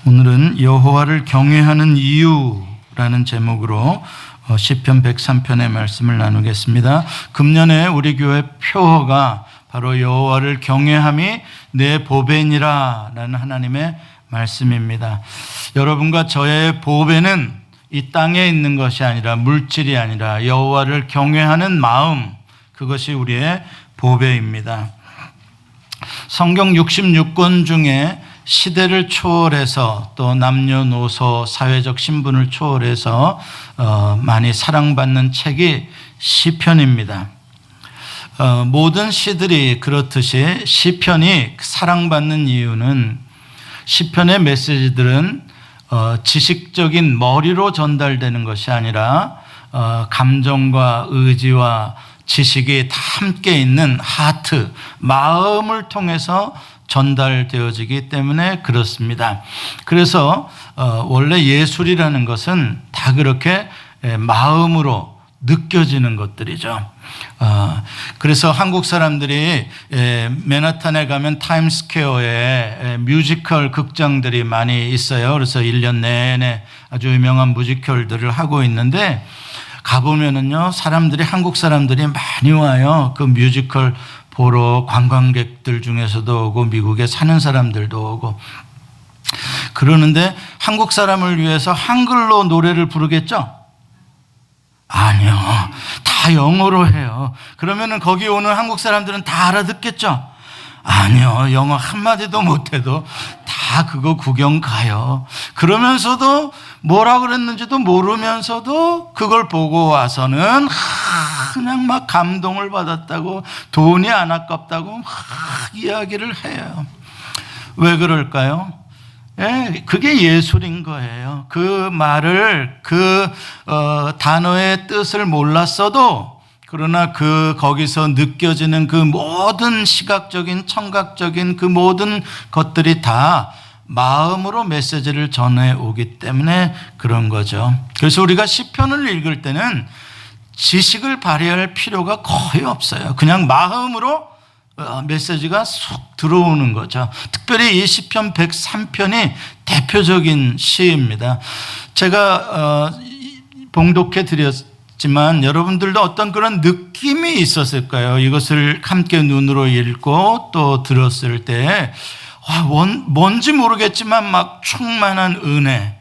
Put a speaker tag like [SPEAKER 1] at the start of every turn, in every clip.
[SPEAKER 1] 오늘은 여호와를 경외하는 이유라는 제목으로 시편 103편의 말씀을 나누겠습니다. 금년에 우리 교회 표어가 바로 여호와를 경외함이 내 보배니라 라는 하나님의 말씀입니다. 여러분과 저의 보배는 이 땅에 있는 것이 아니라, 물질이 아니라 여호와를 경외하는 마음, 그것이 우리의 보배입니다. 성경 66권 중에 시대를 초월해서 또 남녀노소 사회적 신분을 초월해서 많이 사랑받는 책이 시편입니다. 모든 시들이 그렇듯이 시편이 사랑받는 이유는 시편의 메시지들은 지식적인 머리로 전달되는 것이 아니라 감정과 의지와 지식이 다 함께 있는 하트, 마음을 통해서 전달되어지기 때문에 그렇습니다. 그래서 원래 예술이라는 것은 다 그렇게 마음으로 느껴지는 것들이죠. 그래서 한국 사람들이 맨하탄에 가면 타임스퀘어에 뮤지컬 극장들이 많이 있어요. 그래서 1년 내내 아주 유명한 뮤지컬들을 하고 있는데, 가보면은요, 한국 사람들이 많이 와요. 그 뮤지컬 보러 관광객들 중에서도 오고 미국에 사는 사람들도 오고. 그러는데 한국 사람을 위해서 한글로 노래를 부르겠죠? 아니요. 다 영어로 해요. 그러면은 거기 오는 한국 사람들은 다 알아듣겠죠? 아니요. 영어 한마디도 못해도 다 그거 구경 가요. 그러면서도 뭐라 그랬는지도 모르면서도 그걸 보고 와서는 그냥 막 감동을 받았다고, 돈이 안 아깝다고 막 이야기를 해요. 왜 그럴까요? 그게 예술인 거예요. 그 말을, 단어의 뜻을 몰랐어도, 그러나 거기서 느껴지는 그 모든 시각적인, 청각적인 그 모든 것들이 다 마음으로 메시지를 전해오기 때문에 그런 거죠. 그래서 우리가 시편을 읽을 때는 지식을 발휘할 필요가 거의 없어요. 그냥 마음으로 메시지가 쏙 들어오는 거죠. 특별히 이 시편 103편이 대표적인 시입니다. 제가 봉독해 드렸지만 여러분들도 어떤 그런 느낌이 있었을까요? 이것을 함께 눈으로 읽고 또 들었을 때 뭔지 모르겠지만 막 충만한 은혜,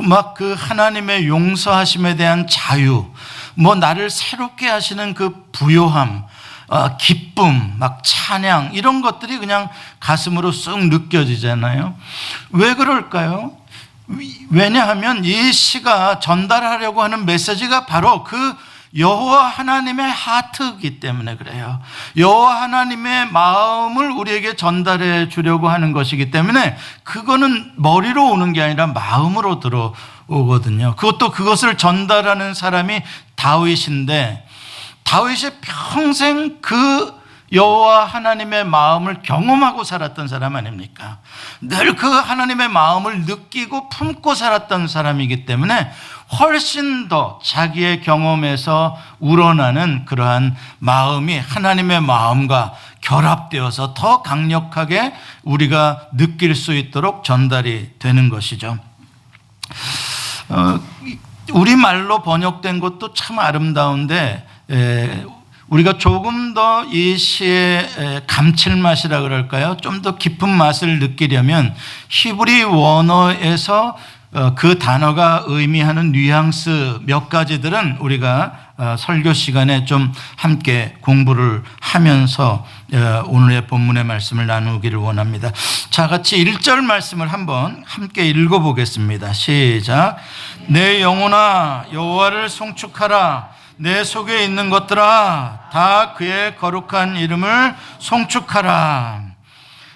[SPEAKER 1] 막 그 하나님의 용서하심에 대한 자유, 나를 새롭게 하시는 그 부요함, 기쁨, 막 찬양, 이런 것들이 그냥 가슴으로 쑥 느껴지잖아요. 왜 그럴까요? 왜냐하면 이 시가 전달하려고 하는 메시지가 바로 그 여호와 하나님의 하트이기 때문에 그래요. 여호와 하나님의 마음을 우리에게 전달해 주려고 하는 것이기 때문에 그거는 머리로 오는 게 아니라 마음으로 들어오거든요. 그것을 전달하는 사람이 다윗인데, 다윗이 평생 그 여호와 하나님의 마음을 경험하고 살았던 사람 아닙니까? 늘 그 하나님의 마음을 느끼고 품고 살았던 사람이기 때문에 훨씬 더 자기의 경험에서 우러나는 그러한 마음이 하나님의 마음과 결합되어서 더 강력하게 우리가 느낄 수 있도록 전달이 되는 것이죠. 우리말로 번역된 것도 참 아름다운데, 우리가 조금 더 이 시의 감칠맛이라 그럴까요? 좀 더 깊은 맛을 느끼려면 히브리 원어에서 그 단어가 의미하는 뉘앙스 몇 가지들은 우리가 설교 시간에 좀 함께 공부를 하면서 오늘의 본문의 말씀을 나누기를 원합니다. 자, 같이 1절 말씀을 한번 함께 읽어보겠습니다. 시작. 내 영혼아 여호와를 송축하라. 내 속에 있는 것들아 다 그의 거룩한 이름을 송축하라.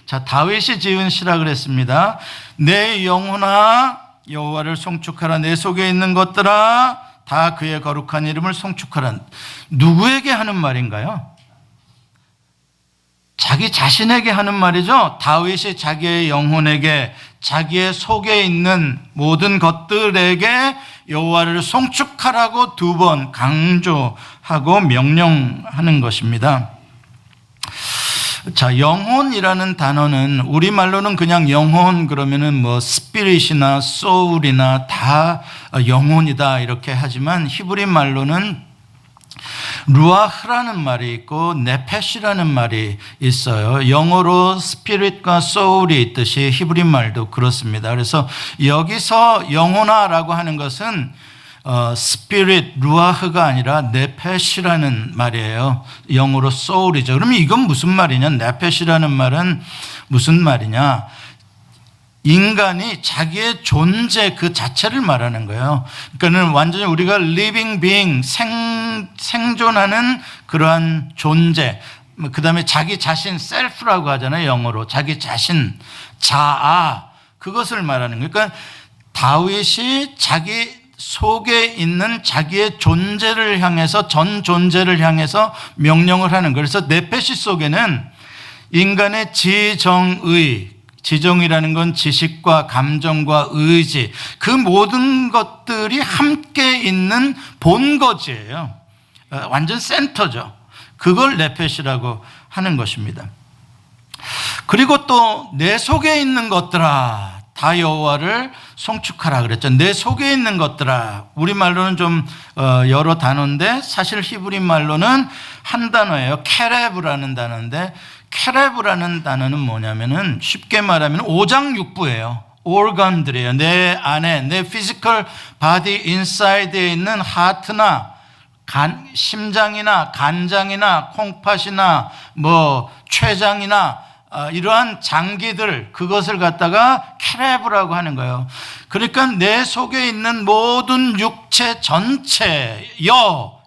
[SPEAKER 1] 자, 다윗이 지은 시라 그랬습니다. 내 영혼아 여호와를 송축하라. 내 속에 있는 것들아 다 그의 거룩한 이름을 송축하라. 누구에게 하는 말인가요? 자기 자신에게 하는 말이죠. 다윗이 자기의 영혼에게, 자기의 속에 있는 모든 것들에게 여호와를 송축하라고 2번 강조하고 명령하는 것입니다. 자, 영혼이라는 단어는 우리말로는 그냥 영혼 그러면은 뭐 스피릿이나 소울이나 다 영혼이다 이렇게 하지만 히브리 말로는 루아흐라는 말이 있고 네페시라는 말이 있어요. 영어로 스피릿과 소울이 있듯이 히브리 말도 그렇습니다. 그래서 여기서 영혼아라고 하는 것은 스피릿, 루아흐가 아니라 네페시라는 말이에요. 영어로 소울이죠. 그러면 이건 무슨 말이냐? 네페시라는 말은 무슨 말이냐? 인간이 자기의 존재 그 자체를 말하는 거예요. 그러니까는 완전히 우리가 living being, 생존하는 그러한 존재, 그 다음에 자기 자신, self라고 하잖아요. 영어로. 자기 자신, 자아, 그것을 말하는 거예요. 그러니까 다윗이 자기 속에 있는 자기의 존재를 향해서, 전 존재를 향해서 명령을 하는 거예요. 그래서 네페시 속에는 인간의 지정이라는 건 지식과 감정과 의지, 그 모든 것들이 함께 있는 본거지예요. 완전 센터죠. 그걸 네페시라고 하는 것입니다. 그리고 또 내 속에 있는 것들아 다 여호와를 송축하라 그랬죠. 내 속에 있는 것들아, 우리말로는 좀 여러 단어인데 사실 히브리 말로는 한 단어예요. 케레브라는 단어인데, 케레브라는 단어는 뭐냐면은 쉽게 말하면 오장육부예요. organ들이에요. 내 안에, 내 physical body inside에 있는 하트나 심장이나 간장이나 콩팥이나 뭐 췌장이나 이러한 장기들, 그것을 갖다가 케레브라고 하는 거예요. 그러니까 내 속에 있는 모든 육체 전체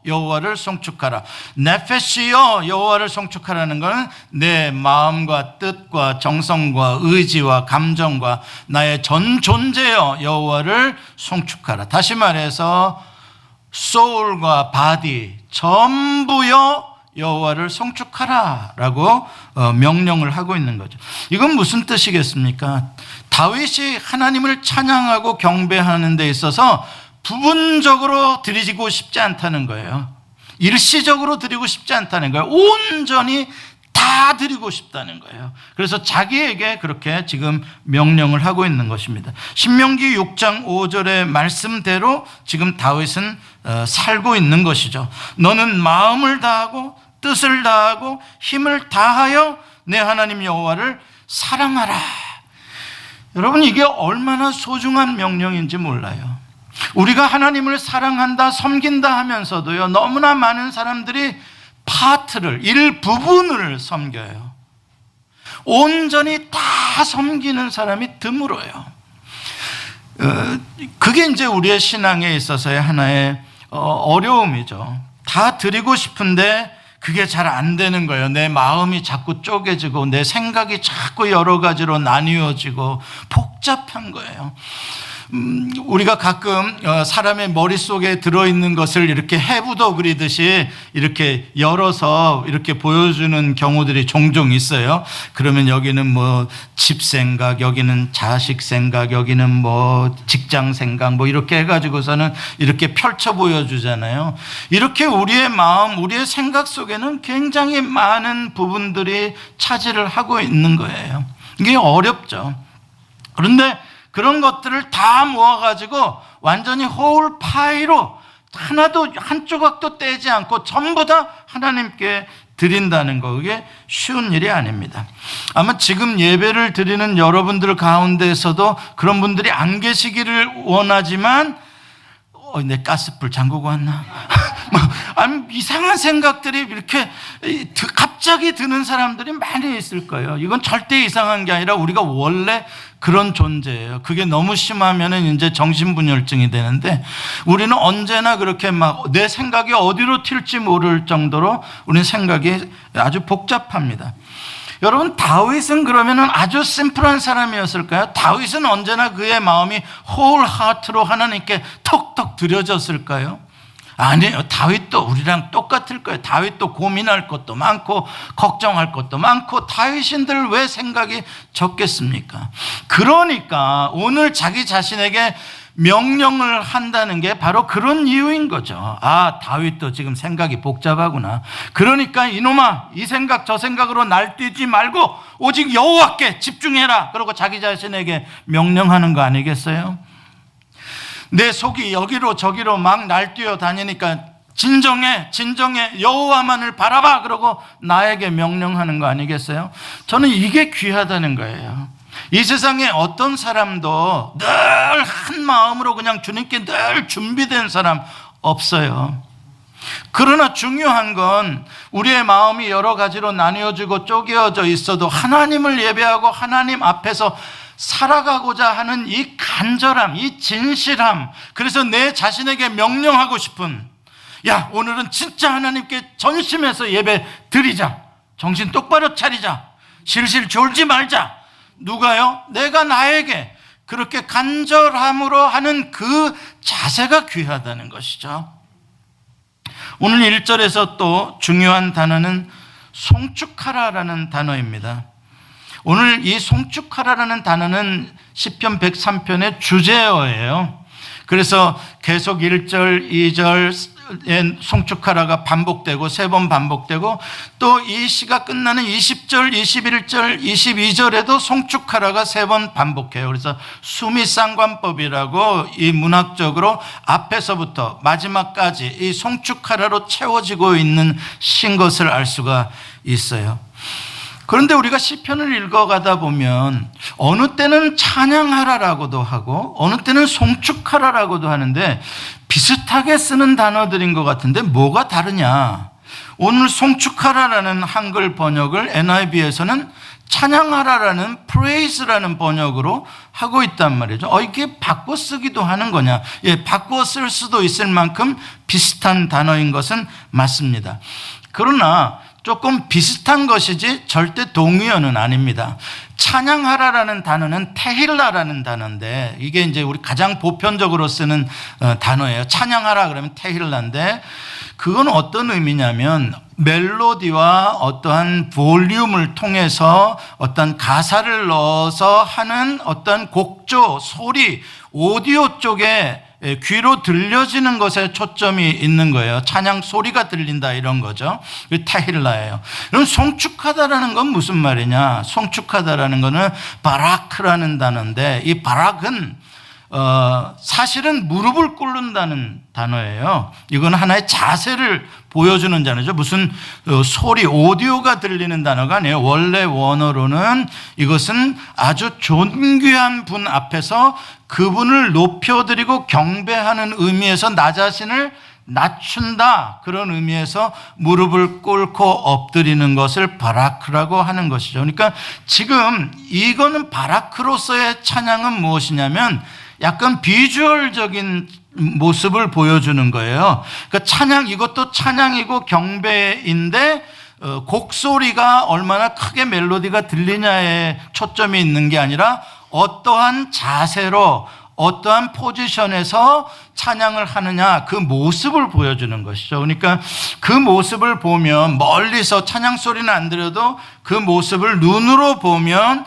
[SPEAKER 1] 여호와를 송축하라. 네페시여 여호와를 송축하라는 것은 내 마음과 뜻과 정성과 의지와 감정과 나의 전 존재여 여호와를 송축하라. 다시 말해서 소울과 바디 전부여 여호와를 송축하라라고 명령을 하고 있는 거죠. 이건 무슨 뜻이겠습니까? 다윗이 하나님을 찬양하고 경배하는 데 있어서 부분적으로 드리고 싶지 않다는 거예요. 일시적으로 드리고 싶지 않다는 거예요. 온전히 다 드리고 싶다는 거예요. 그래서 자기에게 그렇게 지금 명령을 하고 있는 것입니다. 신명기 6장 5절의 말씀대로 지금 다윗은 살고 있는 것이죠. 너는 마음을 다하고 뜻을 다하고 힘을 다하여 내 하나님 여호와를 사랑하라. 여러분, 이게 얼마나 소중한 명령인지 몰라요. 우리가 하나님을 사랑한다, 섬긴다 하면서도요, 너무나 많은 사람들이 파트를, 일부분을 섬겨요. 온전히 다 섬기는 사람이 드물어요. 그게 이제 우리의 신앙에 있어서의 하나의 어려움이죠. 다 드리고 싶은데 그게 잘 안 되는 거예요. 내 마음이 자꾸 쪼개지고 내 생각이 자꾸 여러 가지로 나뉘어지고 복잡한 거예요. 우리가 가끔 사람의 머릿속에 들어있는 것을 이렇게 해부도 그리듯이 이렇게 열어서 이렇게 보여주는 경우들이 종종 있어요. 그러면 여기는 뭐 집 생각, 여기는 자식 생각, 여기는 뭐 직장 생각, 뭐 이렇게 해가지고서는 이렇게 펼쳐 보여주잖아요. 이렇게 우리의 마음, 우리의 생각 속에는 굉장히 많은 부분들이 차지를 하고 있는 거예요. 이게 어렵죠. 그런데 그런 것들을 다 모아가지고 완전히 홀 파이로 하나도 한 조각도 떼지 않고 전부 다 하나님께 드린다는 거, 그게 쉬운 일이 아닙니다. 아마 지금 예배를 드리는 여러분들 가운데서도 그런 분들이 안 계시기를 원하지만 내 가스불 잠그고 왔나? 아니, 이상한 생각들이 이렇게 갑자기 드는 사람들이 많이 있을 거예요. 이건 절대 이상한 게 아니라 우리가 원래 그런 존재예요. 그게 너무 심하면은 이제 정신분열증이 되는데, 우리는 언제나 그렇게 막 내 생각이 어디로 튈지 모를 정도로 우리는 생각이 아주 복잡합니다. 여러분, 다윗은 그러면은 아주 심플한 사람이었을까요? 다윗은 언제나 그의 마음이 홀 하트로 하나님께 턱턱 드려졌을까요? 아니에요. 다윗도 우리랑 똑같을 거예요. 다윗도 고민할 것도 많고 걱정할 것도 많고, 다윗인들 왜 생각이 적겠습니까? 그러니까 오늘 자기 자신에게 명령을 한다는 게 바로 그런 이유인 거죠. 아, 다윗도 지금 생각이 복잡하구나. 그러니까 이놈아, 이 생각 저 생각으로 날뛰지 말고 오직 여호와께 집중해라. 그러고 자기 자신에게 명령하는 거 아니겠어요? 내 속이 여기로 저기로 막 날뛰어 다니니까 진정해 여호와만을 바라봐. 그러고 나에게 명령하는 거 아니겠어요? 저는 이게 귀하다는 거예요. 이 세상에 어떤 사람도 늘 한 마음으로 그냥 주님께 늘 준비된 사람 없어요. 그러나 중요한 건 우리의 마음이 여러 가지로 나뉘어지고 쪼개어져 있어도 하나님을 예배하고 하나님 앞에서 살아가고자 하는 이 간절함, 이 진실함, 그래서 내 자신에게 명령하고 싶은, 야, 오늘은 진짜 하나님께 전심해서 예배 드리자, 정신 똑바로 차리자, 실실 졸지 말자. 누가요? 내가 나에게 그렇게 간절함으로 하는 그 자세가 귀하다는 것이죠. 오늘 1절에서 또 중요한 단어는 송축하라라는 단어입니다. 오늘 이 송축하라라는 단어는 시편 103편의 주제어예요. 그래서 계속 1절, 2절에 송축하라가 반복되고 3번 반복되고 또 이 시가 끝나는 20절, 21절, 22절에도 송축하라가 3번 반복해요. 그래서 수미상관법이라고 이 문학적으로 앞에서부터 마지막까지 이 송축하라로 채워지고 있는 신 것을 알 수가 있어요. 그런데 우리가 시편을 읽어가다 보면 어느 때는 찬양하라라고도 하고 어느 때는 송축하라라고도 하는데 비슷하게 쓰는 단어들인 것 같은데 뭐가 다르냐? 오늘 송축하라라는 한글 번역을 NIV에서는 찬양하라라는 praise라는 번역으로 하고 있단 말이죠. 이게 바꿔 쓰기도 하는 거냐? 예, 바꿔 쓸 수도 있을 만큼 비슷한 단어인 것은 맞습니다. 그러나 조금 비슷한 것이지 절대 동의어는 아닙니다. 찬양하라라는 단어는 테힐라라는 단어인데 이게 이제 우리 가장 보편적으로 쓰는 단어예요. 찬양하라 그러면 테힐라인데 그건 어떤 의미냐면 멜로디와 어떠한 볼륨을 통해서 어떤 가사를 넣어서 하는 어떤 곡조, 소리, 오디오 쪽에 귀로 들려지는 것에 초점이 있는 거예요. 찬양 소리가 들린다 이런 거죠. 타힐라예요. 그럼 송축하다라는 건 무슨 말이냐? 송축하다라는 거는 바라크라는 단어인데 이 바락은 사실은 무릎을 꿇는다는 단어예요. 이건 하나의 자세를 보여주는 단어죠. 무슨 소리, 오디오가 들리는 단어가 아니에요. 원래 원어로는 이것은 아주 존귀한 분 앞에서 그분을 높여드리고 경배하는 의미에서 나 자신을 낮춘다, 그런 의미에서 무릎을 꿇고 엎드리는 것을 바라크라고 하는 것이죠. 그러니까 지금 이거는 바라크로서의 찬양은 무엇이냐면 약간 비주얼적인 모습을 보여주는 거예요. 그러니까 찬양, 이것도 찬양이고 경배인데 곡소리가 얼마나 크게 멜로디가 들리냐에 초점이 있는 게 아니라 어떠한 자세로 어떠한 포지션에서 찬양을 하느냐, 그 모습을 보여주는 것이죠. 그러니까 그 모습을 보면 멀리서 찬양 소리는 안 들어도 그 모습을 눈으로 보면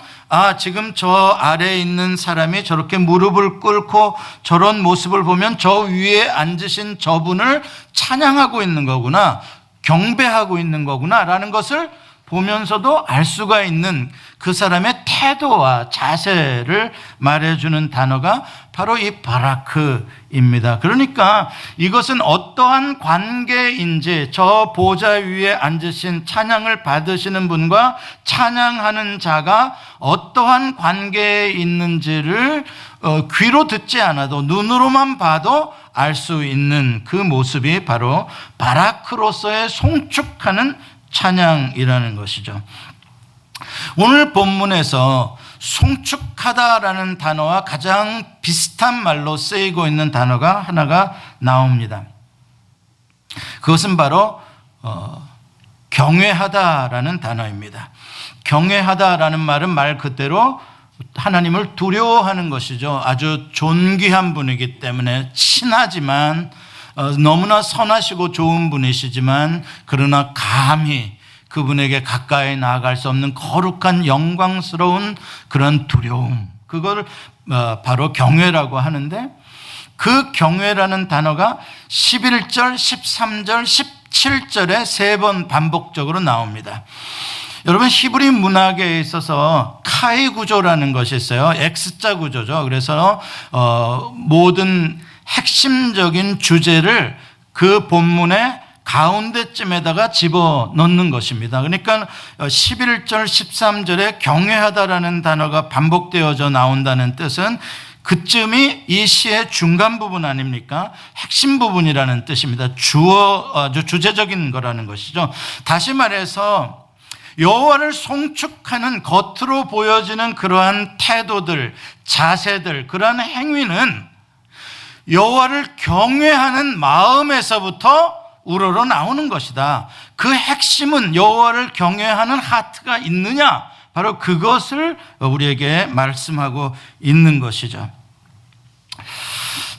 [SPEAKER 1] 지금 저 아래에 있는 사람이 저렇게 무릎을 꿇고 저런 모습을 보면 저 위에 앉으신 저분을 찬양하고 있는 거구나, 경배하고 있는 거구나 라는 것을 보면서도 알 수가 있는 그 사람의 태도와 자세를 말해주는 단어가 바로 이 바라크입니다. 그러니까 이것은 어떠한 관계인지 저 보좌 위에 앉으신 찬양을 받으시는 분과 찬양하는 자가 어떠한 관계에 있는지를 귀로 듣지 않아도 눈으로만 봐도 알 수 있는 그 모습이 바로 바라크로서의 송축하는 찬양이라는 것이죠. 오늘 본문에서 송축하다라는 단어와 가장 비슷한 말로 쓰이고 있는 단어가 하나가 나옵니다. 그것은 바로 경외하다라는 단어입니다. 경외하다라는 말은 말 그대로 하나님을 두려워하는 것이죠. 아주 존귀한 분이기 때문에 친하지만 너무나 선하시고 좋은 분이시지만 그러나 감히 그분에게 가까이 나아갈 수 없는 거룩한 영광스러운 그런 두려움, 그걸 바로 경외라고 하는데 그 경외라는 단어가 11절, 13절, 17절에 3번 반복적으로 나옵니다. 여러분, 히브리 문학에 있어서 카이 구조라는 것이 있어요. X자 구조죠. 그래서 모든 핵심적인 주제를 그 본문의 가운데쯤에다가 집어넣는 것입니다. 그러니까 11절, 13절에 경외하다라는 단어가 반복되어져 나온다는 뜻은 그쯤이 이 시의 중간 부분 아닙니까? 핵심 부분이라는 뜻입니다. 주제적인 거라는 것이죠. 다시 말해서 여호와를 송축하는 겉으로 보여지는 그러한 태도들, 자세들, 그러한 행위는 여호와를 경외하는 마음에서부터 우러러 나오는 것이다. 그 핵심은 여호와를 경외하는 하트가 있느냐, 바로 그것을 우리에게 말씀하고 있는 것이죠.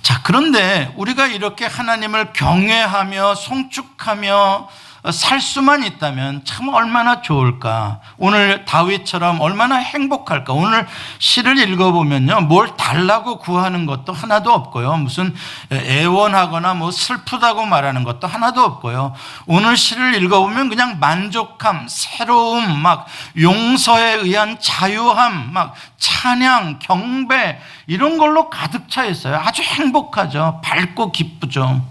[SPEAKER 1] 자, 그런데 우리가 이렇게 하나님을 경외하며 송축하며 살 수만 있다면 참 얼마나 좋을까. 오늘 다윗처럼 얼마나 행복할까. 오늘 시를 읽어보면요, 뭘 달라고 구하는 것도 하나도 없고요, 무슨 애원하거나 뭐 슬프다고 말하는 것도 하나도 없고요. 오늘 시를 읽어보면 그냥 만족함, 새로움, 막 용서에 의한 자유함, 막 찬양, 경배, 이런 걸로 가득 차 있어요. 아주 행복하죠. 밝고 기쁘죠.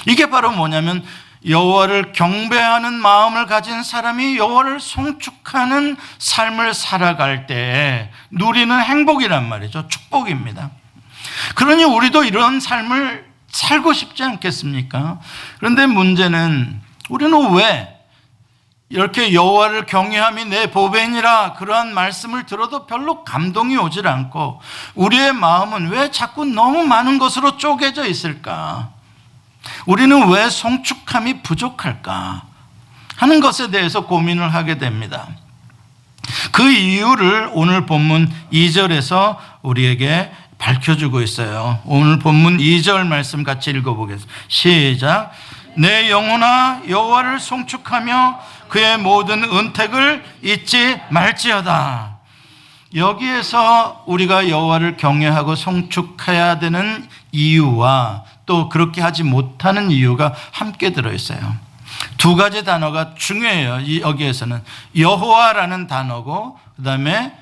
[SPEAKER 1] 이게 바로 뭐냐면 여호와를 경배하는 마음을 가진 사람이 여호와를 송축하는 삶을 살아갈 때 누리는 행복이란 말이죠. 축복입니다. 그러니 우리도 이런 삶을 살고 싶지 않겠습니까? 그런데 문제는 우리는 왜 이렇게 여호와를 경외함이 내 보배니라 그러한 말씀을 들어도 별로 감동이 오질 않고 우리의 마음은 왜 자꾸 너무 많은 것으로 쪼개져 있을까? 우리는 왜 송축함이 부족할까 하는 것에 대해서 고민을 하게 됩니다. 그 이유를 오늘 본문 2절에서 우리에게 밝혀주고 있어요. 오늘 본문 2절 말씀 같이 읽어보겠습니다. 시작. 내 영혼아 여호와를 송축하며 그의 모든 은택을 잊지 말지어다. 여기에서 우리가 여호와를 경외하고 송축해야 되는 이유와 또 그렇게 하지 못하는 이유가 함께 들어있어요. 두 가지 단어가 중요해요. 여기에서는 여호와라는 단어고 그 다음에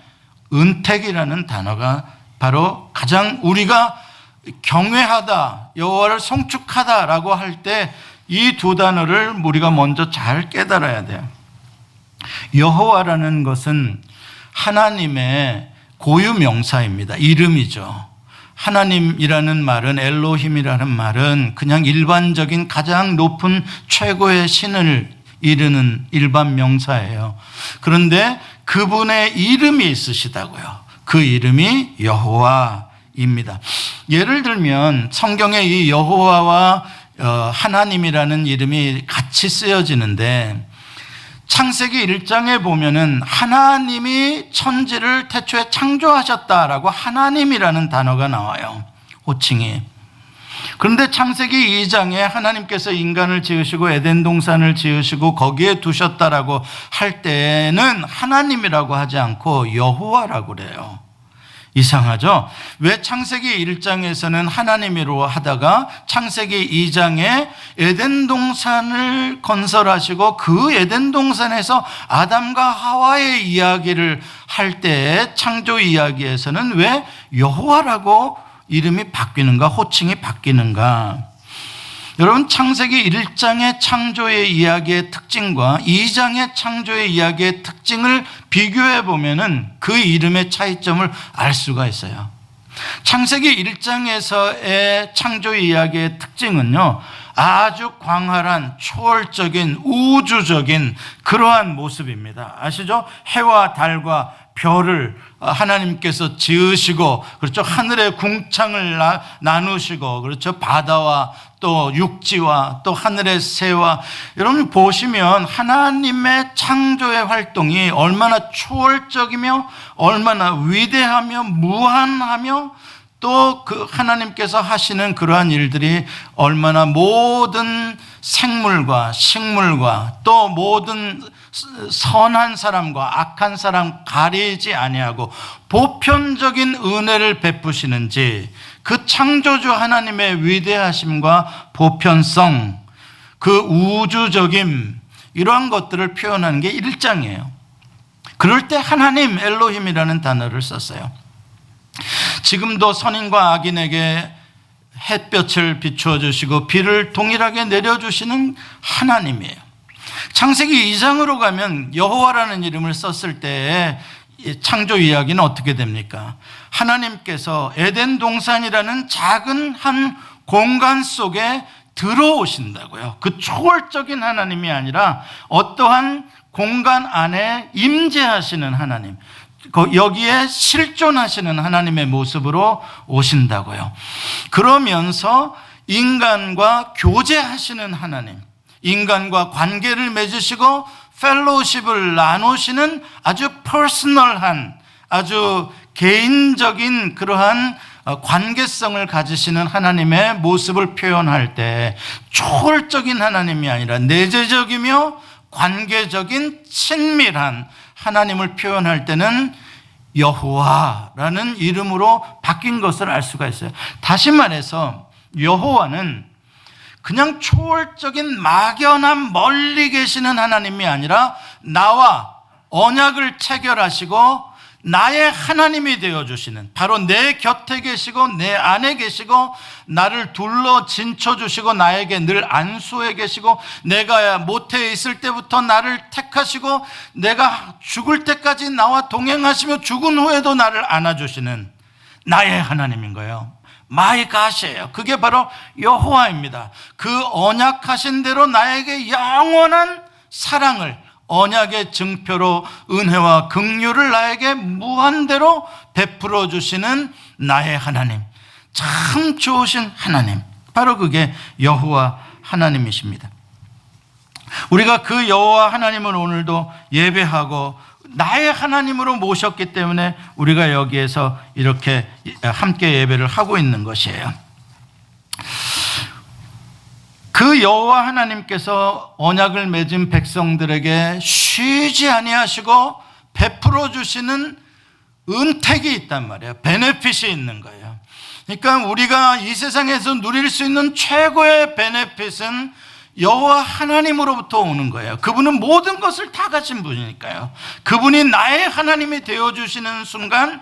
[SPEAKER 1] 은택이라는 단어가 바로 가장 우리가 경외하다, 여호와를 송축하다라고 할 때 이 두 단어를 우리가 먼저 잘 깨달아야 돼요. 여호와라는 것은 하나님의 고유 명사입니다. 이름이죠. 하나님이라는 말은, 엘로힘이라는 말은 그냥 일반적인 가장 높은 최고의 신을 이르는 일반 명사예요. 그런데 그분의 이름이 있으시다고요. 그 이름이 여호와입니다. 예를 들면 성경에 이 여호와와 하나님이라는 이름이 같이 쓰여지는데 창세기 1장에 보면은 하나님이 천지를 태초에 창조하셨다라고 하나님이라는 단어가 나와요. 호칭이. 그런데 창세기 2장에 하나님께서 인간을 지으시고 에덴 동산을 지으시고 거기에 두셨다라고 할 때는 하나님이라고 하지 않고 여호와라고 그래요. 이상하죠? 왜 창세기 1장에서는 하나님이로 하다가 창세기 2장에 에덴 동산을 건설하시고 그 에덴 동산에서 아담과 하와의 이야기를 할 때 창조 이야기에서는 왜 여호와라고 이름이 바뀌는가, 호칭이 바뀌는가? 여러분, 창세기 1장의 창조의 이야기의 특징과 2장의 창조의 이야기의 특징을 비교해 보면은 그 이름의 차이점을 알 수가 있어요. 창세기 1장에서의 창조 이야기의 특징은요, 아주 광활한 초월적인 우주적인 그러한 모습입니다. 아시죠? 해와 달과 별을 하나님께서 지으시고, 그렇죠? 하늘의 궁창을 나누시고, 그렇죠? 바다와 또 육지와 또 하늘의 새와, 여러분 보시면 하나님의 창조의 활동이 얼마나 초월적이며 얼마나 위대하며 무한하며 또 그 하나님께서 하시는 그러한 일들이 얼마나 모든 생물과 식물과 또 모든 선한 사람과 악한 사람 가리지 아니하고 보편적인 은혜를 베푸시는지, 그 창조주 하나님의 위대하심과 보편성, 그 우주적임, 이러한 것들을 표현하는 게 1장이에요. 그럴 때 하나님, 엘로힘이라는 단어를 썼어요. 지금도 선인과 악인에게 햇볕을 비추어 주시고 비를 동일하게 내려주시는 하나님이에요. 창세기 2장으로 가면 여호와라는 이름을 썼을 때 창조 이야기는 어떻게 됩니까? 하나님께서 에덴 동산이라는 작은 한 공간 속에 들어오신다고요. 그 초월적인 하나님이 아니라 어떠한 공간 안에 임재하시는 하나님, 여기에 실존하시는 하나님의 모습으로 오신다고요. 그러면서 인간과 교제하시는 하나님, 인간과 관계를 맺으시고 펠로우십을 나누시는 아주 퍼스널한, 아주 개인적인 그러한 관계성을 가지시는 하나님의 모습을 표현할 때 초월적인 하나님이 아니라 내재적이며 관계적인 친밀한 하나님을 표현할 때는 여호와라는 이름으로 바뀐 것을 알 수가 있어요. 다시 말해서 여호와는 그냥 초월적인 막연한 멀리 계시는 하나님이 아니라 나와 언약을 체결하시고 나의 하나님이 되어주시는, 바로 내 곁에 계시고 내 안에 계시고 나를 둘러 진쳐주시고 나에게 늘 안수해 계시고 내가 모태에 있을 때부터 나를 택하시고 내가 죽을 때까지 나와 동행하시며 죽은 후에도 나를 안아주시는 나의 하나님인 거예요. My God이에요. 그게 바로 여호와입니다. 그 언약하신 대로 나에게 영원한 사랑을, 언약의 증표로 은혜와 긍휼을 나에게 무한대로 베풀어 주시는 나의 하나님, 참 좋으신 하나님, 바로 그게 여호와 하나님이십니다. 우리가 그 여호와 하나님을 오늘도 예배하고 나의 하나님으로 모셨기 때문에 우리가 여기에서 이렇게 함께 예배를 하고 있는 것이에요. 그 여호와 하나님께서 언약을 맺은 백성들에게 쉬지 아니하시고 베풀어 주시는 은택이 있단 말이에요. 베네핏이 있는 거예요. 그러니까 우리가 이 세상에서 누릴 수 있는 최고의 베네핏은 여호와 하나님으로부터 오는 거예요. 그분은 모든 것을 다 가진 분이니까요. 그분이 나의 하나님이 되어주시는 순간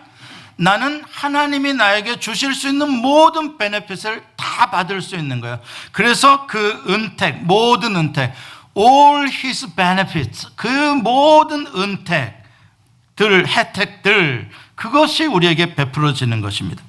[SPEAKER 1] 나는 하나님이 나에게 주실 수 있는 모든 베네핏을 다 받을 수 있는 거예요. 그래서 그 은택, 모든 은택, all his benefits, 그 모든 은택들, 혜택들, 그것이 우리에게 베풀어지는 것입니다.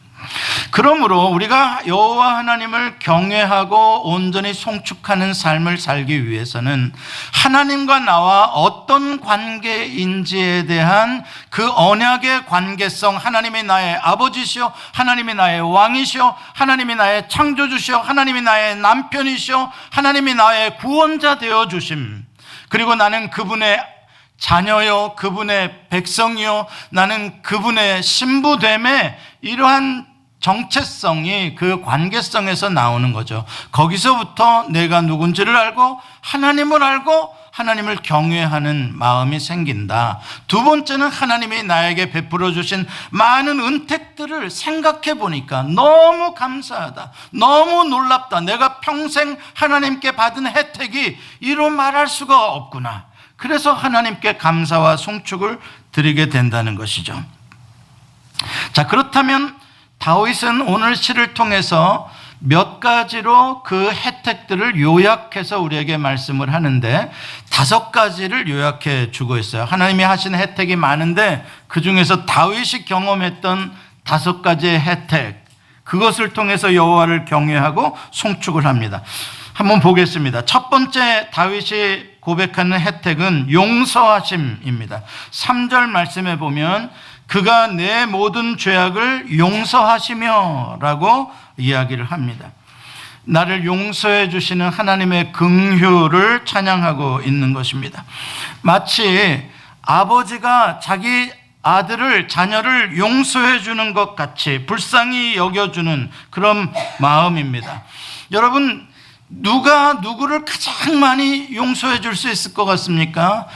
[SPEAKER 1] 그러므로 우리가 여호와 하나님을 경외하고 온전히 송축하는 삶을 살기 위해서는 하나님과 나와 어떤 관계인지에 대한 그 언약의 관계성, 하나님이 나의 아버지시오, 하나님이 나의 왕이시오, 하나님이 나의 창조주시오, 하나님이 나의 남편이시오, 하나님이 나의 구원자 되어주심, 그리고 나는 그분의 자녀요, 그분의 백성이요, 나는 그분의 신부됨에 이러한 정체성이 그 관계성에서 나오는 거죠. 거기서부터 내가 누군지를 알고 하나님을 알고 하나님을 경외하는 마음이 생긴다. 두 번째는 하나님이 나에게 베풀어 주신 많은 은택들을 생각해 보니까 너무 감사하다, 너무 놀랍다, 내가 평생 하나님께 받은 혜택이 이루 말할 수가 없구나. 그래서 하나님께 감사와 송축을 드리게 된다는 것이죠. 자, 그렇다면 다윗은 오늘 시를 통해서 몇 가지로 그 혜택들을 요약해서 우리에게 말씀을 하는데 5가지를 요약해 주고 있어요. 하나님이 하신 혜택이 많은데 그 중에서 다윗이 경험했던 5가지의 혜택, 그것을 통해서 여호와를 경외하고 송축을 합니다. 한번 보겠습니다. 첫 번째 다윗이 고백하는 혜택은 용서하심입니다. 3절 말씀에 보면 그가 내 모든 죄악을 용서하시며 라고 이야기를 합니다. 나를 용서해 주시는 하나님의 긍휼을 찬양하고 있는 것입니다. 마치 아버지가 자기 아들을, 자녀를 용서해 주는 것 같이 불쌍히 여겨주는 그런 마음입니다. 여러분, 누가 누구를 가장 많이 용서해 줄 수 있을 것 같습니까?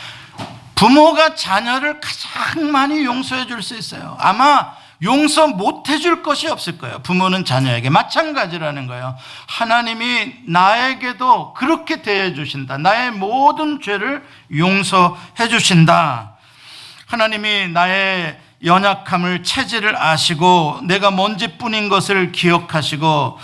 [SPEAKER 1] 부모가 자녀를 가장 많이 용서해 줄 수 있어요. 아마 용서 못 해줄 것이 없을 거예요. 부모는 자녀에게 마찬가지라는 거예요. 하나님이 나에게도 그렇게 대해 주신다. 나의 모든 죄를 용서해 주신다. 하나님이 나의 연약함을, 체질을 아시고 내가 먼지뿐인 것을 기억하시고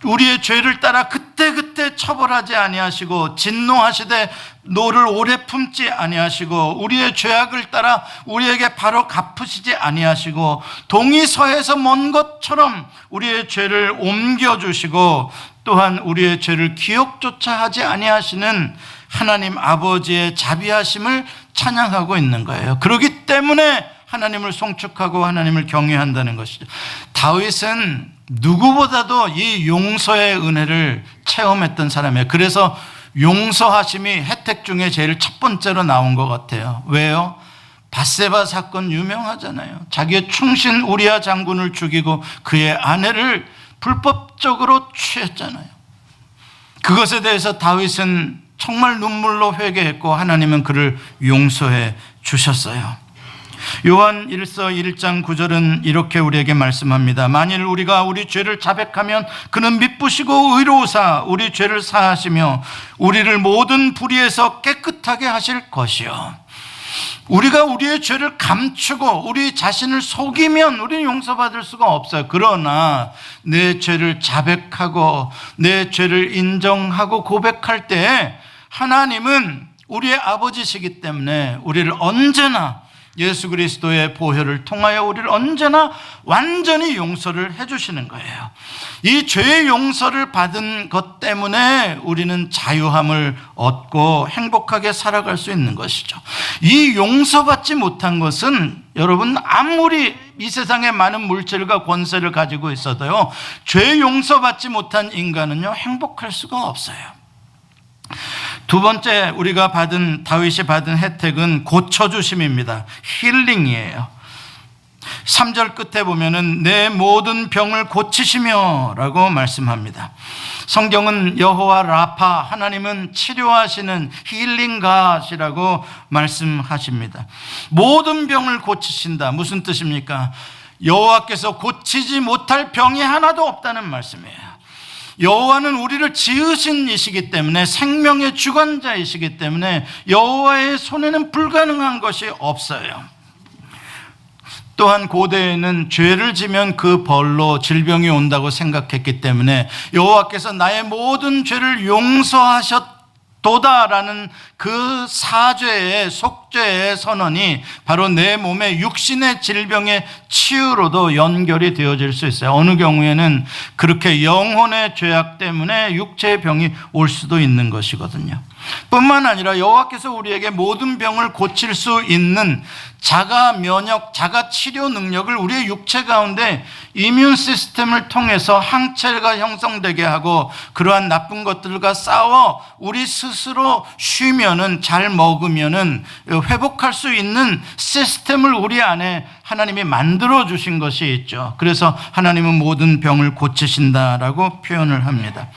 [SPEAKER 1] 우리의 죄를 따라 그때그때 처벌하지 아니하시고 진노하시되 노를 오래 품지 아니하시고 우리의 죄악을 따라 우리에게 바로 갚으시지 아니하시고 동이 서에서 먼 것처럼 우리의 죄를 옮겨주시고 또한 우리의 죄를 기억조차 하지 아니하시는 하나님 아버지의 자비하심을 찬양하고 있는 거예요. 그렇기 때문에 하나님을 송축하고 하나님을 경외한다는 것이죠. 다윗은 누구보다도 이 용서의 은혜를 체험했던 사람이에요. 그래서 용서하심이 혜택 중에 제일 첫 번째로 나온 것 같아요. 왜요? 밧세바 사건 유명하잖아요. 자기의 충신 우리아 장군을 죽이고 그의 아내를 불법적으로 취했잖아요. 그것에 대해서 다윗은 정말 눈물로 회개했고 하나님은 그를 용서해 주셨어요. 요한 1서 1장 9절은 이렇게 우리에게 말씀합니다. 만일 우리가 우리 죄를 자백하면 그는 미쁘시고 의로우사 우리 죄를 사하시며 우리를 모든 불의에서 깨끗하게 하실 것이요. 우리가 우리의 죄를 감추고 우리 자신을 속이면 우리는 용서받을 수가 없어요. 그러나 내 죄를 자백하고 내 죄를 인정하고 고백할 때 하나님은 우리의 아버지시기 때문에 우리를 언제나 예수 그리스도의 보혈을 통하여 우리를 언제나 완전히 용서를 해주시는 거예요. 이 죄의 용서를 받은 것 때문에 우리는 자유함을 얻고 행복하게 살아갈 수 있는 것이죠. 이 용서받지 못한 것은 여러분 아무리 이 세상에 많은 물질과 권세를 가지고 있어도요, 죄 용서받지 못한 인간은요 행복할 수가 없어요. 두 번째 우리가 다윗이 받은 혜택은 고쳐주심입니다. 힐링이에요. 3절 끝에 보면은 내 모든 병을 고치시며 라고 말씀합니다. 성경은 여호와 라파, 하나님은 치료하시는 힐링가시라고 말씀하십니다. 모든 병을 고치신다. 무슨 뜻입니까? 여호와께서 고치지 못할 병이 하나도 없다는 말씀이에요. 여호와는 우리를 지으신 이시기 때문에 생명의 주관자이시기 때문에 여호와의 손에는 불가능한 것이 없어요. 또한 고대에는 죄를 지면 그 벌로 질병이 온다고 생각했기 때문에 여호와께서 나의 모든 죄를 용서하셨도다라는 그 사죄의 속죄의 선언이 바로 내 몸의 육신의 질병의 치유로도 연결이 되어질 수 있어요. 어느 경우에는 그렇게 영혼의 죄악 때문에 육체의 병이 올 수도 있는 것이거든요. 뿐만 아니라 여호와께서 우리에게 모든 병을 고칠 수 있는 자가 면역, 자가 치료 능력을 우리의 육체 가운데 이뮨 시스템을 통해서 항체가 형성되게 하고 그러한 나쁜 것들과 싸워 우리 스스로 쉬면은, 잘 먹으면은 회복할 수 있는 시스템을 우리 안에 하나님이 만들어 주신 것이 있죠. 그래서 하나님은 모든 병을 고치신다라고 표현을 합니다.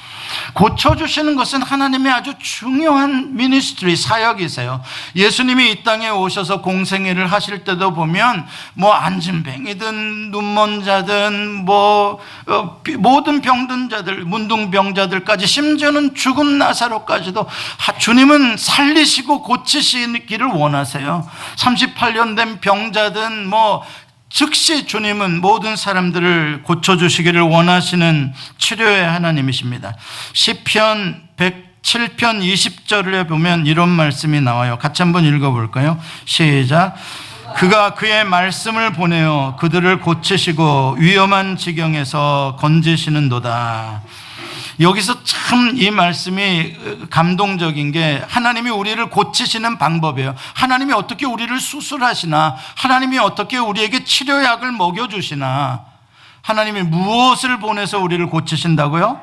[SPEAKER 1] 고쳐주시는 것은 하나님의 아주 중요한 미니스트리, 사역이세요. 예수님이 이 땅에 오셔서 공생애를 하실 때도 보면 안진뱅이든 눈먼 자든 모든 병든 자들, 문둥병자들까지 심지어는 죽은 나사로까지도 주님은 살리시고 고치시기를 원하세요. 38년 된 병자든 즉시 주님은 모든 사람들을 고쳐주시기를 원하시는 치료의 하나님이십니다. 시편 107편 20절에 보면 이런 말씀이 나와요. 같이 한번 읽어볼까요? 시작. 그가 그의 말씀을 보내어 그들을 고치시고 위험한 지경에서 건지시는도다. 여기서 참 이 말씀이 감동적인 게 하나님이 우리를 고치시는 방법이에요. 하나님이 어떻게 우리를 수술하시나, 하나님이 어떻게 우리에게 치료약을 먹여주시나, 하나님이 무엇을 보내서 우리를 고치신다고요?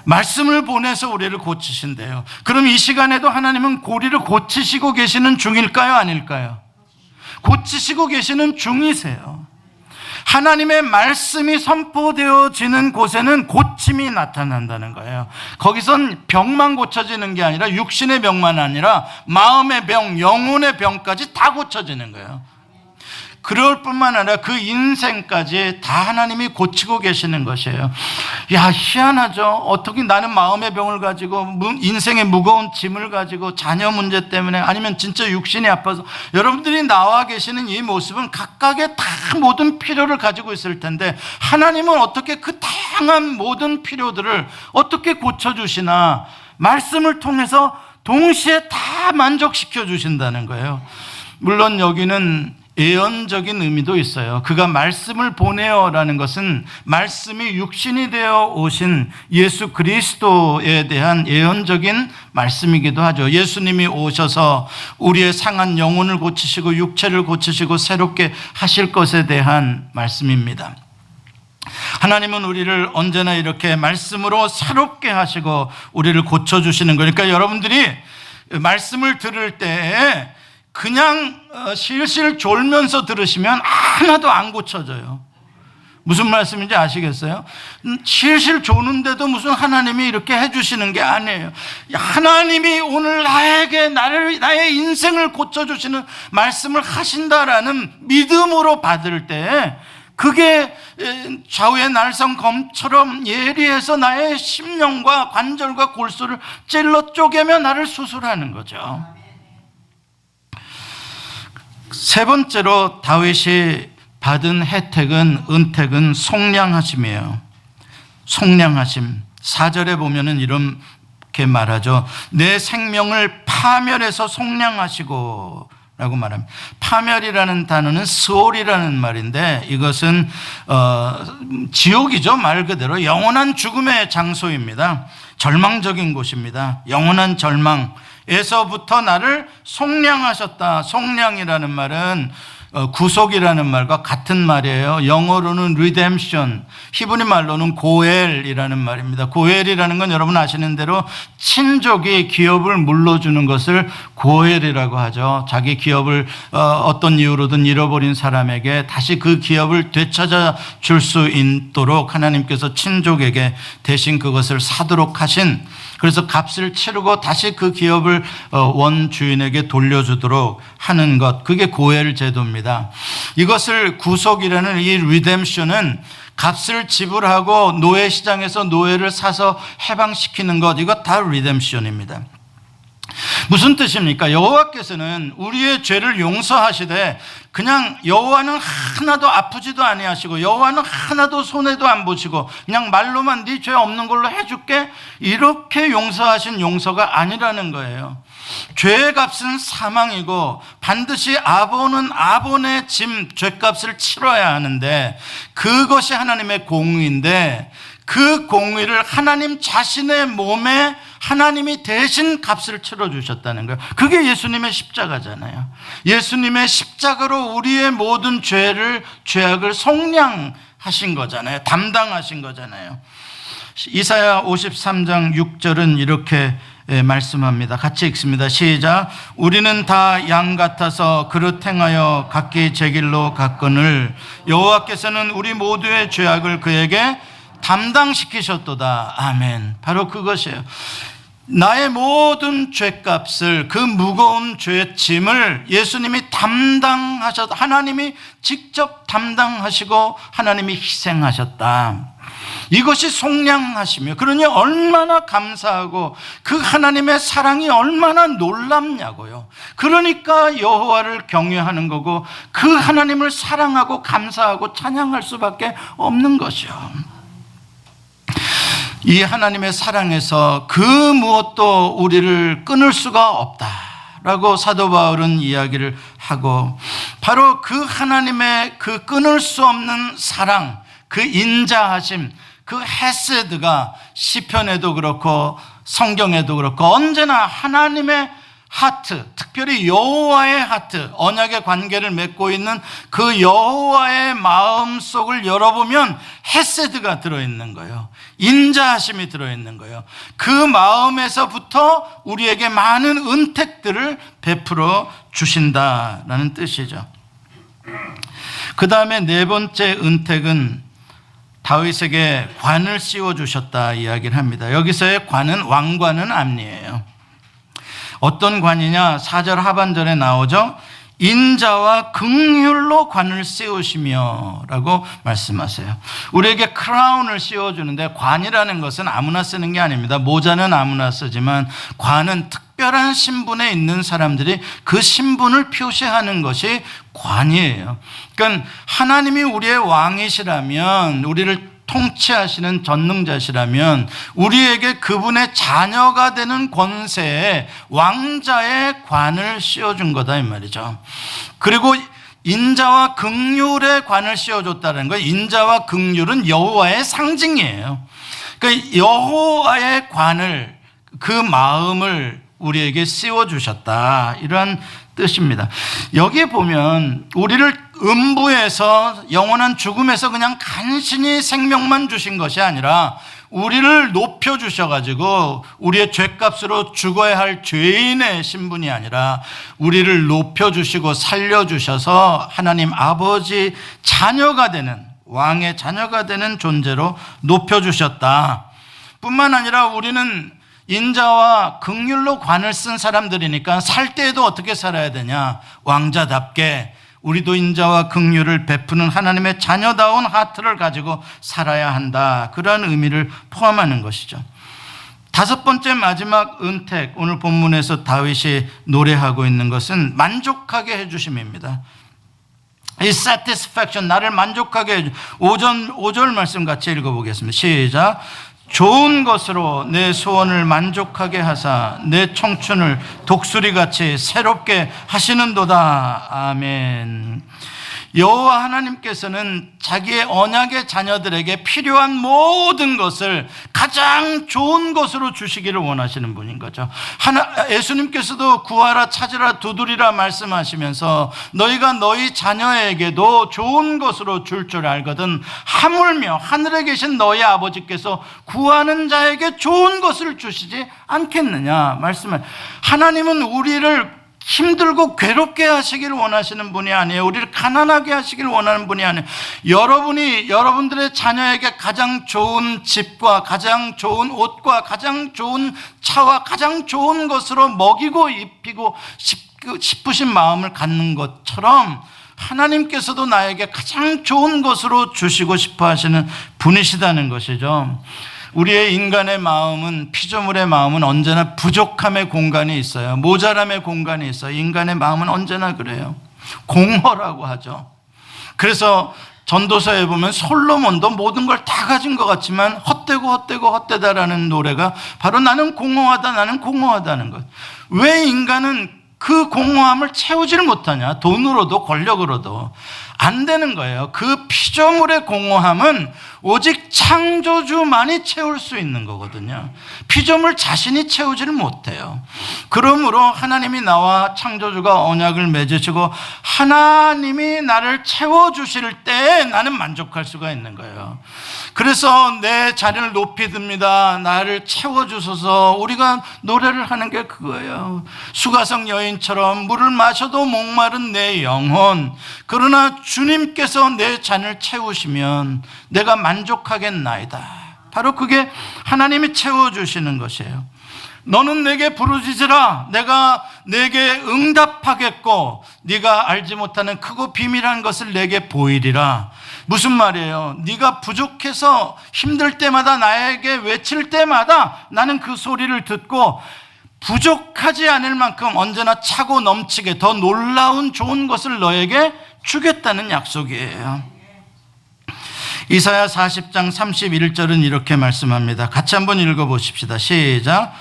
[SPEAKER 1] 말씀을 보내서 우리를 고치신대요. 그럼 이 시간에도 하나님은 우리를 고치시고 계시는 중일까요? 아닐까요? 고치시고 계시는 중이세요. 하나님의 말씀이 선포되어지는 곳에는 고침이 나타난다는 거예요. 거기선 병만 고쳐지는 게 아니라 육신의 병만 아니라 마음의 병, 영혼의 병까지 다 고쳐지는 거예요. 그럴 뿐만 아니라 그 인생까지 다 하나님이 고치고 계시는 것이에요. 야, 희한하죠. 어떻게 나는 마음의 병을 가지고 인생의 무거운 짐을 가지고 자녀 문제 때문에 아니면 진짜 육신이 아파서, 여러분들이 나와 계시는 이 모습은 각각의 다 모든 필요를 가지고 있을 텐데 하나님은 어떻게 그 다양한 모든 필요들을 어떻게 고쳐주시나, 말씀을 통해서 동시에 다 만족시켜 주신다는 거예요. 물론 여기는 예언적인 의미도 있어요. 그가 말씀을 보내어라는 것은 말씀이 육신이 되어 오신 예수 그리스도에 대한 예언적인 말씀이기도 하죠. 예수님이 오셔서 우리의 상한 영혼을 고치시고 육체를 고치시고 새롭게 하실 것에 대한 말씀입니다. 하나님은 우리를 언제나 이렇게 말씀으로 새롭게 하시고 우리를 고쳐주시는 거니까, 여러분들이 말씀을 들을 때 그냥 실실 졸면서 들으시면 하나도 안 고쳐져요. 무슨 말씀인지 아시겠어요? 실실 조는데도 무슨 하나님이 이렇게 해주시는 게 아니에요. 하나님이 오늘 나에게 나의 인생을 고쳐주시는 말씀을 하신다라는 믿음으로 받을 때, 그게 좌우의 날성검처럼 예리해서 나의 심령과 관절과 골수를 찔러 쪼개며 나를 수술하는 거죠. 세 번째로 다윗이 받은 혜택은, 은택은 속량하심이에요. 속량하심. 4절에 보면은 이렇게 말하죠. 내 생명을 파멸해서 속량하시고 라고 말합니다. 파멸이라는 단어는 스올이라는 말인데, 이것은 지옥이죠. 말 그대로 영원한 죽음의 장소입니다. 절망적인 곳입니다. 영원한 절망에서부터 나를 속량하셨다. 속량이라는 말은 구속이라는 말과 같은 말이에요. 영어로는 redemption, 히브리 말로는 고엘이라는 말입니다. 고엘이라는 건 여러분 아시는 대로 친족이 기업을 물러주는 것을 고엘이라고 하죠. 자기 기업을 어떤 이유로든 잃어버린 사람에게 다시 그 기업을 되찾아 줄 수 있도록 하나님께서 친족에게 대신 그것을 사도록 하신, 그래서 값을 치르고 다시 그 기업을 원주인에게 돌려주도록 하는 것, 그게 고엘 제도입니다. 이것을 구속이라는 이 리뎀션은 값을 지불하고 노예 시장에서 노예를 사서 해방시키는 것, 이것 다 리뎀션입니다. 무슨 뜻입니까? 여호와께서는 우리의 죄를 용서하시되 그냥 여호와는 하나도 아프지도 아니하시고 여호와는 하나도 손해도 안 보시고 그냥 말로만 네 죄 없는 걸로 해줄게, 이렇게 용서하신 용서가 아니라는 거예요. 죄의 값은 사망이고 반드시 아본은 아본의 짐, 죄값을 치러야 하는데, 그것이 하나님의 공의인데 그 공의를 하나님 자신의 몸에 하나님이 대신 값을 치러주셨다는 거예요. 그게 예수님의 십자가잖아요. 예수님의 십자가로 우리의 모든 죄악을 속량하신 거잖아요. 담당하신 거잖아요. 이사야 53장 6절은 이렇게 말씀합니다. 같이 읽습니다. 시작. 우리는 다 양 같아서 그릇 행하여 각기 제 길로 갔거늘 여호와께서는 우리 모두의 죄악을 그에게 담당시키셨도다. 아멘. 바로 그것이에요. 나의 모든 죄값을, 그 무거운 죄의 짐을 예수님이 하나님이 직접 담당하시고 하나님이 희생하셨다. 이것이 속량하시며, 그러니 얼마나 감사하고 그 하나님의 사랑이 얼마나 놀랍냐고요. 그러니까 여호와를 경외하는 거고 그 하나님을 사랑하고 감사하고 찬양할 수밖에 없는 것이요. 이 하나님의 사랑에서 그 무엇도 우리를 끊을 수가 없다라고 사도 바울은 이야기를 하고, 바로 그 하나님의 그 끊을 수 없는 사랑, 그 인자하심, 그 헤세드가 시편에도 그렇고 성경에도 그렇고 언제나 하나님의 하트, 특별히 여호와의 하트, 언약의 관계를 맺고 있는 그 여호와의 마음속을 열어보면 헤세드가 들어있는 거예요. 인자하심이 들어있는 거예요. 그 마음에서부터 우리에게 많은 은택들을 베풀어 주신다라는 뜻이죠. 그 다음에 네 번째 은택은 다윗에게 관을 씌워주셨다 이야기를 합니다. 여기서의 관은 왕관은 아니에요. 어떤 관이냐? 4절 하반절에 나오죠. 인자와 긍휼로 관을 씌우시며 라고 말씀하세요. 우리에게 크라운을 씌워주는데 관이라는 것은 아무나 쓰는 게 아닙니다. 모자는 아무나 쓰지만 관은 특별한 신분에 있는 사람들이 그 신분을 표시하는 것이 관이에요. 그러니까 하나님이 우리의 왕이시라면, 우리를 통치하시는 전능자시라면 우리에게 그분의 자녀가 되는 권세에 왕자의 관을 씌워준 거다 이 말이죠. 그리고 인자와 긍휼의 관을 씌워줬다는 거예요. 인자와 긍휼은 여호와의 상징이에요. 그러니까 여호와의 관을, 그 마음을 우리에게 씌워주셨다, 이런 뜻입니다. 여기에 보면 우리를 음부에서, 영원한 죽음에서 그냥 간신히 생명만 주신 것이 아니라 우리를 높여주셔가지고 우리의 죄값으로 죽어야 할 죄인의 신분이 아니라 우리를 높여주시고 살려주셔서 하나님 아버지 자녀가 되는, 왕의 자녀가 되는 존재로 높여주셨다. 뿐만 아니라 우리는 인자와 긍휼로 관을 쓴 사람들이니까 살 때에도 어떻게 살아야 되냐, 왕자답게 우리도 인자와 긍휼을 베푸는 하나님의 자녀다운 하트를 가지고 살아야 한다, 그런 의미를 포함하는 것이죠. 다섯 번째, 마지막 은택, 오늘 본문에서 다윗이 노래하고 있는 것은 만족하게 해주심입니다. 이 satisfaction, 나를 만족하게 해주. 5절 말씀 같이 읽어보겠습니다. 시작. 좋은 것으로 내 소원을 만족하게 하사 내 청춘을 독수리같이 새롭게 하시는도다. 아멘. 여호와 하나님께서는 자기의 언약의 자녀들에게 필요한 모든 것을 가장 좋은 것으로 주시기를 원하시는 분인 거죠. 예수님께서도 구하라, 찾으라, 두드리라 말씀하시면서 너희가 너희 자녀에게도 좋은 것으로 줄 줄 알거든 하물며 하늘에 계신 너희 아버지께서 구하는 자에게 좋은 것을 주시지 않겠느냐 말씀을. 하나님은 우리를 힘들고 괴롭게 하시기를 원하시는 분이 아니에요. 우리를 가난하게 하시기를 원하는 분이 아니에요. 여러분이 여러분들의 자녀에게 가장 좋은 집과 가장 좋은 옷과 가장 좋은 차와 가장 좋은 것으로 먹이고 입히고 싶으신 마음을 갖는 것처럼 하나님께서도 나에게 가장 좋은 것으로 주시고 싶어 하시는 분이시다는 것이죠. 우리의 인간의 마음은, 피조물의 마음은 언제나 부족함의 공간이 있어요. 모자람의 공간이 있어요. 인간의 마음은 언제나 그래요. 공허라고 하죠. 그래서 전도서에 보면 솔로몬도 모든 걸 다 가진 것 같지만 헛되다라는 노래가 바로 나는 공허하다는 것. 왜 인간은 그 공허함을 채우지를 못하냐? 돈으로도 권력으로도 안 되는 거예요. 그 피조물의 공허함은 오직 창조주만이 채울 수 있는 거거든요. 피조물 자신이 채우지를 못해요. 그러므로 하나님이 나와 창조주가 언약을 맺으시고 하나님이 나를 채워주실 때 나는 만족할 수가 있는 거예요. 그래서 내 자리를 높이 듭니다. 나를 채워주소서. 우리가 노래를 하는 게 그거예요. 수가성 여인처럼 물을 마셔도 목마른 내 영혼, 그러나 주님께서 내 잔을 채우시면 내가 만족하겠나이다. 바로 그게 하나님이 채워주시는 것이에요. 너는 내게 부르짖으라, 내가 내게 응답하겠고 네가 알지 못하는 크고 비밀한 것을 내게 보이리라. 무슨 말이에요? 네가 부족해서 힘들 때마다 나에게 외칠 때마다 나는 그 소리를 듣고 부족하지 않을 만큼 언제나 차고 넘치게 더 놀라운 좋은 것을 너에게 주겠다는 약속이에요. 이사야 40장 31절은 이렇게 말씀합니다. 같이 한번 읽어보십시다. 시작.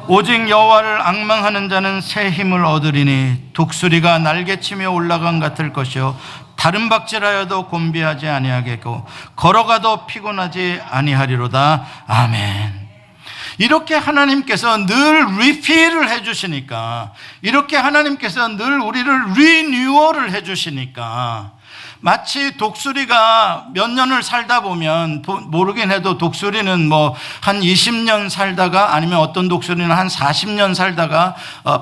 [SPEAKER 1] 오직 여호와를 앙망하는 자는 새 힘을 얻으리니 독수리가 날개치며 올라간 같을 것이요 다른 박질하여도 곤비하지 아니하겠고 걸어가도 피곤하지 아니하리로다. 아멘. 이렇게 하나님께서 늘 리필을 해주시니까, 이렇게 하나님께서 늘 우리를 리뉴얼을 해주시니까 마치 독수리가 몇 년을 살다 보면, 모르긴 해도 독수리는 뭐 한 20년 살다가, 아니면 어떤 독수리는 한 40년 살다가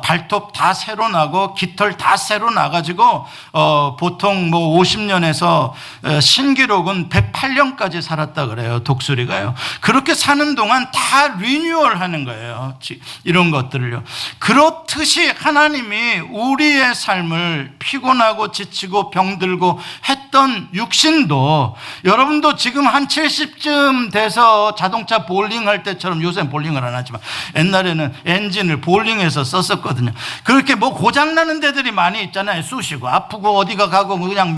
[SPEAKER 1] 발톱 다 새로 나고 깃털 다 새로 나가지고 보통 뭐 50년에서 신기록은 108년까지 살았다 그래요. 독수리가요. 그렇게 사는 동안 다 리뉴얼 하는 거예요. 이런 것들을요. 그렇듯이 하나님이 우리의 삶을 피곤하고 지치고 병들고 했던 육신도, 여러분도 지금 한 70쯤 돼서 자동차 볼링할 때처럼, 요새는 볼링을 안 하지만 옛날에는 엔진을 볼링해서 썼었거든요. 그렇게 뭐 고장나는 데들이 많이 있잖아요. 쑤시고 아프고 어디가 가고 그냥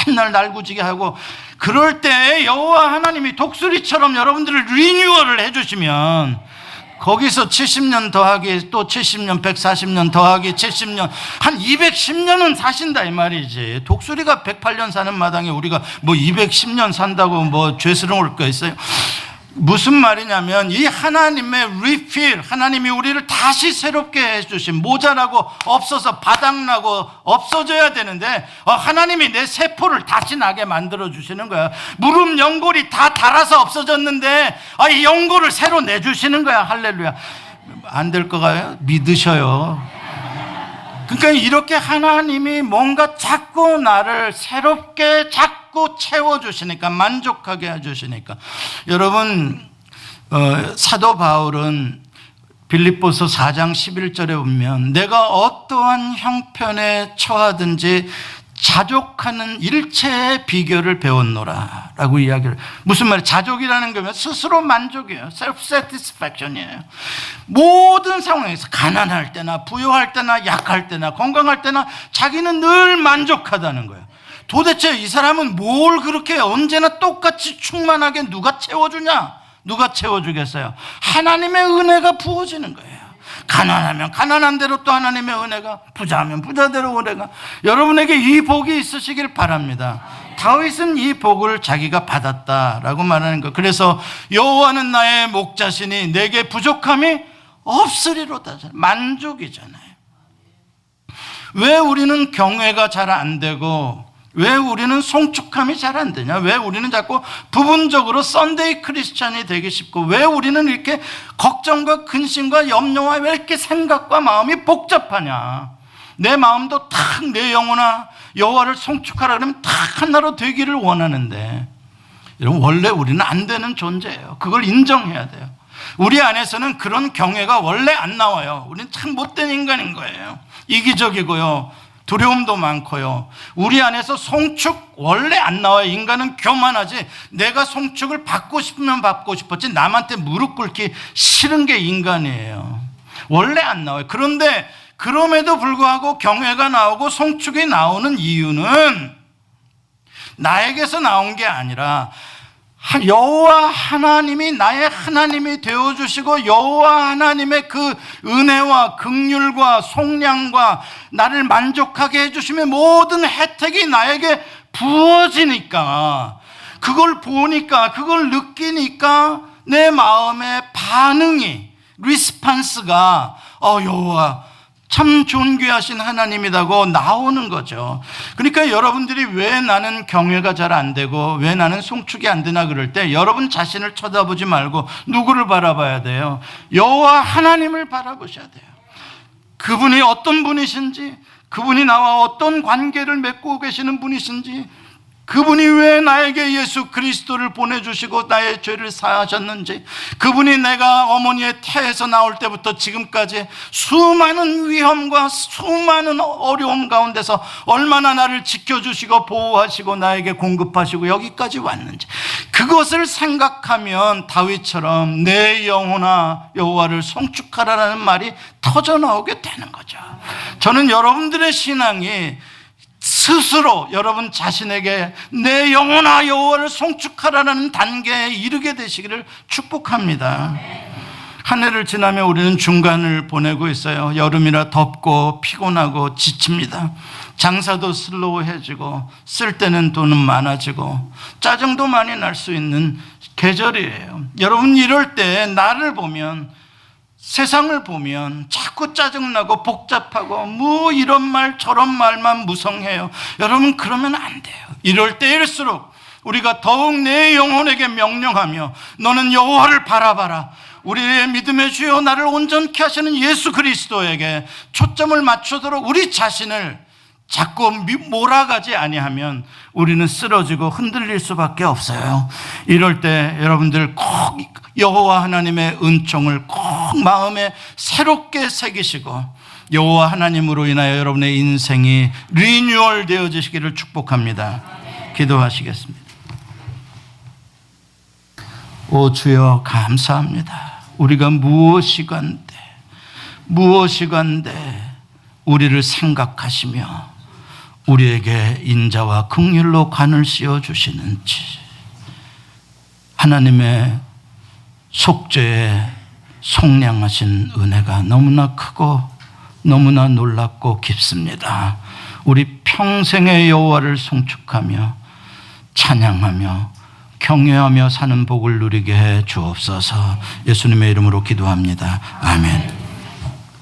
[SPEAKER 1] 맨날 날구지게 하고. 그럴 때 여호와 하나님이 독수리처럼 여러분들을 리뉴얼을 해주시면, 거기서 70년 더하기 또 70년, 140년 더하기 70년, 한 210년은 사신다 이 말이지. 독수리가 108년 사는 마당에 우리가 뭐 210년 산다고 뭐 죄스러울 거 있어요? 무슨 말이냐면, 이 하나님의 리필, 하나님이 우리를 다시 새롭게 해주신, 모자라고 없어서 바닥나고 없어져야 되는데 하나님이 내 세포를 다시 나게 만들어 주시는 거야. 무릎 연골이 다 닳아서 없어졌는데 이 연골을 새로 내주시는 거야. 할렐루야. 안 될 거가요? 믿으셔요. 그러니까 이렇게 하나님이 뭔가 자꾸 나를 새롭게 자꾸 채워주시니까, 만족하게 해주시니까. 여러분, 사도 바울은 빌립보서 4장 11절에 보면, 내가 어떠한 형편에 처하든지 자족하는 일체의 비결을 배웠노라 라고 이야기를. 무슨 말이에요? 자족이라는 거면 스스로 만족이에요. self-satisfaction이에요. 모든 상황에서, 가난할 때나 부유할 때나 약할 때나 건강할 때나 자기는 늘 만족하다는 거예요. 도대체 이 사람은 뭘 그렇게 언제나 똑같이 충만하게 누가 채워주냐? 누가 채워주겠어요? 하나님의 은혜가 부어지는 거예요. 가난하면 가난한 대로 또 하나님의 은혜가, 부자하면 부자대로 은혜가. 여러분에게 이 복이 있으시길 바랍니다. 다윗은 이 복을 자기가 받았다라고 말하는 거. 그래서 여호와는 나의 목자시니 내게 부족함이 없으리로다. 만족이잖아요. 왜 우리는 경외가 잘 안 되고, 왜 우리는 송축함이 잘 안 되냐? 왜 우리는 자꾸 부분적으로 썬데이 크리스찬이 되기 쉽고, 왜 우리는 이렇게 걱정과 근심과 염려와 왜 이렇게 생각과 마음이 복잡하냐? 내 마음도 탁 내 영혼아 여호와를 송축하라 그러면 탁 하나로 되기를 원하는데, 여러분, 원래 우리는 안 되는 존재예요. 그걸 인정해야 돼요. 우리 안에서는 그런 경외가 원래 안 나와요. 우리는 참 못된 인간인 거예요. 이기적이고요, 두려움도 많고요. 우리 안에서 송축 원래 안 나와요. 인간은 교만하지, 내가 송축을 받고 싶으면 받고 싶었지 남한테 무릎 꿇기 싫은 게 인간이에요. 원래 안 나와요. 그런데 그럼에도 불구하고 경외가 나오고 송축이 나오는 이유는 나에게서 나온 게 아니라 여호와 하나님이 나의 하나님이 되어주시고, 여호와 하나님의 그 은혜와 긍휼과 속량과 나를 만족하게 해주시면 모든 혜택이 나에게 부어지니까, 그걸 보니까, 그걸 느끼니까 내 마음의 반응이, 리스판스가 여호와 참 존귀하신 하나님이라고 나오는 거죠. 그러니까 여러분들이 왜 나는 경외가 잘 안 되고 왜 나는 송축이 안 되나 그럴 때, 여러분 자신을 쳐다보지 말고 누구를 바라봐야 돼요? 여호와 하나님을 바라보셔야 돼요. 그분이 어떤 분이신지, 그분이 나와 어떤 관계를 맺고 계시는 분이신지, 그분이 왜 나에게 예수 그리스도를 보내주시고 나의 죄를 사하셨는지, 그분이 내가 어머니의 태에서 나올 때부터 지금까지 수많은 위험과 수많은 어려움 가운데서 얼마나 나를 지켜주시고 보호하시고 나에게 공급하시고 여기까지 왔는지, 그것을 생각하면 다윗처럼 내 영혼아 여호와를 송축하라는 말이 터져나오게 되는 거죠. 저는 여러분들의 신앙이 스스로 여러분 자신에게 내 영혼아 여호와를 송축하라는 단계에 이르게 되시기를 축복합니다. 한 해를 지나면 우리는 중간을 보내고 있어요. 여름이라 덥고 피곤하고 지칩니다. 장사도 슬로우해지고 쓸 때는 돈은 많아지고 짜증도 많이 날 수 있는 계절이에요. 여러분, 이럴 때 나를 보면, 세상을 보면 자꾸 짜증나고 복잡하고 뭐 이런 말 저런 말만 무성해요. 여러분, 그러면 안 돼요. 이럴 때일수록 우리가 더욱 내 영혼에게 명령하며 너는 여호와를 바라봐라. 우리의 믿음의 주여 나를 온전케 하시는 예수 그리스도에게 초점을 맞추도록 우리 자신을 자꾸 몰아가지 아니하면 우리는 쓰러지고 흔들릴 수밖에 없어요. 이럴 때 여러분들 꼭 여호와 하나님의 은총을 꼭 마음에 새롭게 새기시고 여호와 하나님으로 인하여 여러분의 인생이 리뉴얼 되어지시기를 축복합니다. 기도하시겠습니다. 오 주여 감사합니다. 우리가 무엇이건데 우리를 생각하시며 우리에게 인자와 긍휼로 관을 씌워 주시는지, 하나님의 속죄에 속량하신 은혜가 너무나 크고 너무나 놀랍고 깊습니다. 우리 평생의 여호와를 송축하며 찬양하며 경외하며 사는 복을 누리게 해 주옵소서. 예수님의 이름으로 기도합니다. 아멘.